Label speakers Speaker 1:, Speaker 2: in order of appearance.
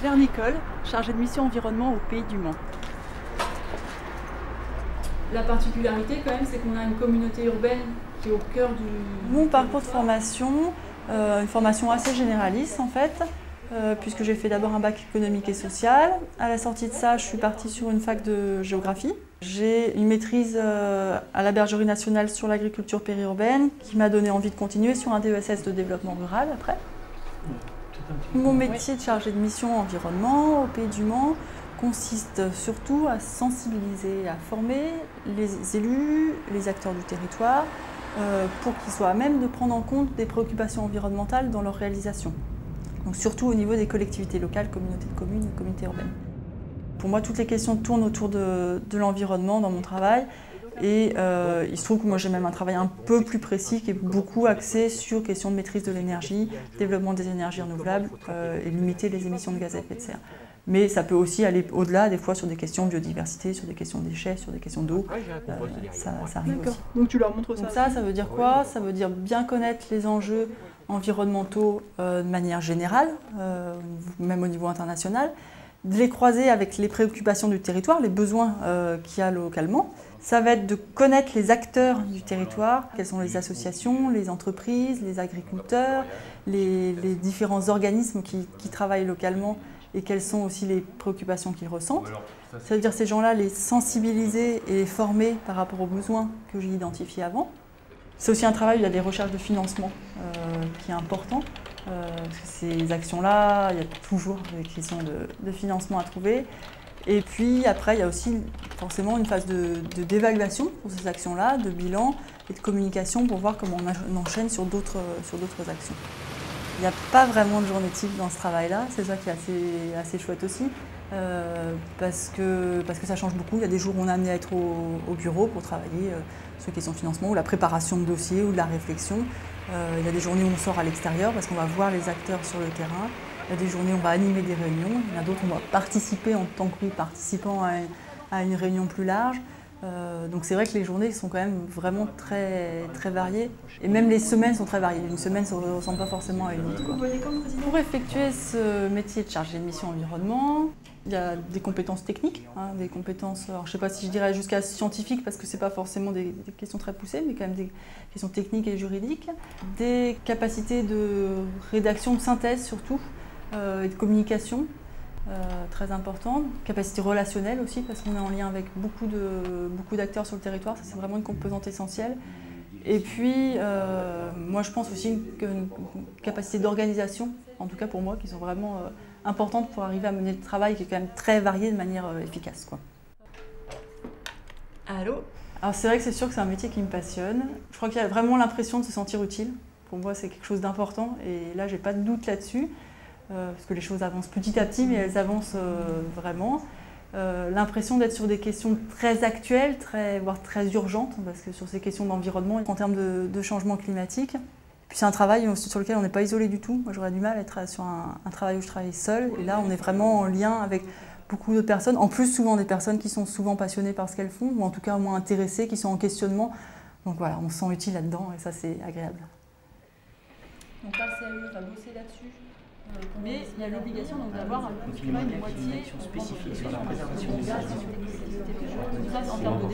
Speaker 1: Claire Nicole, chargée de mission environnement au Pays du Mans. La particularité quand même, c'est qu'on a une communauté urbaine qui est au cœur du...
Speaker 2: Mon parcours de formation, une formation assez généraliste en fait, puisque j'ai fait d'abord un bac économique et social. À la sortie de ça, je suis partie sur une fac de géographie. J'ai une maîtrise à la Bergerie nationale sur l'agriculture périurbaine qui m'a donné envie de continuer sur un DESS de développement rural après. Mon métier de chargé de mission environnement au Pays du Mans consiste surtout à sensibiliser, à former les élus, les acteurs du territoire, pour qu'ils soient à même de prendre en compte des préoccupations environnementales dans leur réalisation. Donc surtout au niveau des collectivités locales, communautés de communes et communautés urbaines. Pour moi, toutes les questions tournent autour de l'environnement dans mon travail. Et il se trouve que moi j'ai même un travail un peu plus précis qui est beaucoup axé sur questions de maîtrise de l'énergie, développement des énergies renouvelables et limiter les émissions de gaz à effet de serre. Mais ça peut aussi aller au-delà, des fois sur des questions de biodiversité, sur des questions de déchets, sur des questions d'eau. Ça arrive aussi.
Speaker 1: Donc tu leur montres ça.
Speaker 2: Donc ça veut dire quoi? Ça veut dire bien connaître les enjeux environnementaux de manière générale, même au niveau international, de les croiser avec les préoccupations du territoire, les besoins qu'il y a localement. Ça va être de connaître les acteurs du territoire, quelles sont les associations, les entreprises, les agriculteurs, les différents organismes qui travaillent localement et quelles sont aussi les préoccupations qu'ils ressentent. Ça veut dire ces gens-là, les sensibiliser et les former par rapport aux besoins que j'ai identifiés avant. C'est aussi un travail où il y a des recherches de financement qui est important. Parce que ces actions-là, il y a toujours des questions de financement à trouver. Et puis après, il y a aussi forcément une phase d'évaluation pour ces actions-là, de bilan et de communication pour voir comment on enchaîne sur d'autres actions. Il n'y a pas vraiment de journée type dans ce travail-là, c'est ça qui est assez chouette aussi, parce que ça change beaucoup. Il y a des jours où on est amené à être au bureau pour travailler sur les questions de financement ou la préparation de dossiers ou de la réflexion. Il y a des journées où on sort à l'extérieur parce qu'on va voir les acteurs sur le terrain. Il y a des journées où on va animer des réunions. Il y en a d'autres où on va participer en tant que participant à une réunion plus large. Donc c'est vrai que les journées sont quand même vraiment très, très variées. Et même les semaines sont très variées. Une semaine ne ressemble pas forcément à une autre. Pour effectuer ce métier de chargé de mission environnement, il y a des compétences techniques, des compétences, alors je ne sais pas si je dirais jusqu'à scientifiques parce que ce n'est pas forcément des questions très poussées, mais quand même des questions techniques et juridiques. Des capacités de rédaction, de synthèse surtout, et de communication. Très importante, capacité relationnelle aussi parce qu'on est en lien avec beaucoup d'acteurs sur le territoire, ça c'est vraiment une composante essentielle. Et puis moi je pense aussi une capacité d'organisation, en tout cas pour moi, qui sont vraiment importantes pour arriver à mener le travail qui est quand même très varié de manière efficace, quoi.
Speaker 1: Allô?
Speaker 2: Alors c'est vrai que c'est sûr que c'est un métier qui me passionne. Je crois qu'il y a vraiment l'impression de se sentir utile. Pour moi c'est quelque chose d'important et là j'ai pas de doute là-dessus. Parce que les choses avancent petit à petit, mais elles avancent vraiment. L'impression d'être sur des questions très actuelles, voire très urgentes, parce que sur ces questions d'environnement, en termes de changement climatique. Puis c'est un travail sur lequel on n'est pas isolé du tout. Moi j'aurais du mal à être sur un travail où je travaille seule, et là on est vraiment en lien avec beaucoup de personnes, en plus souvent des personnes qui sont souvent passionnées par ce qu'elles font, ou en tout cas au moins intéressées, qui sont en questionnement. Donc voilà, on se sent utile là-dedans, et ça c'est agréable.
Speaker 1: Donc là le CAE va bosser là-dessus. Mais il y a l'obligation d'avoir un document de moitié spécifique sur la préservation des gaz. Ça, en termes de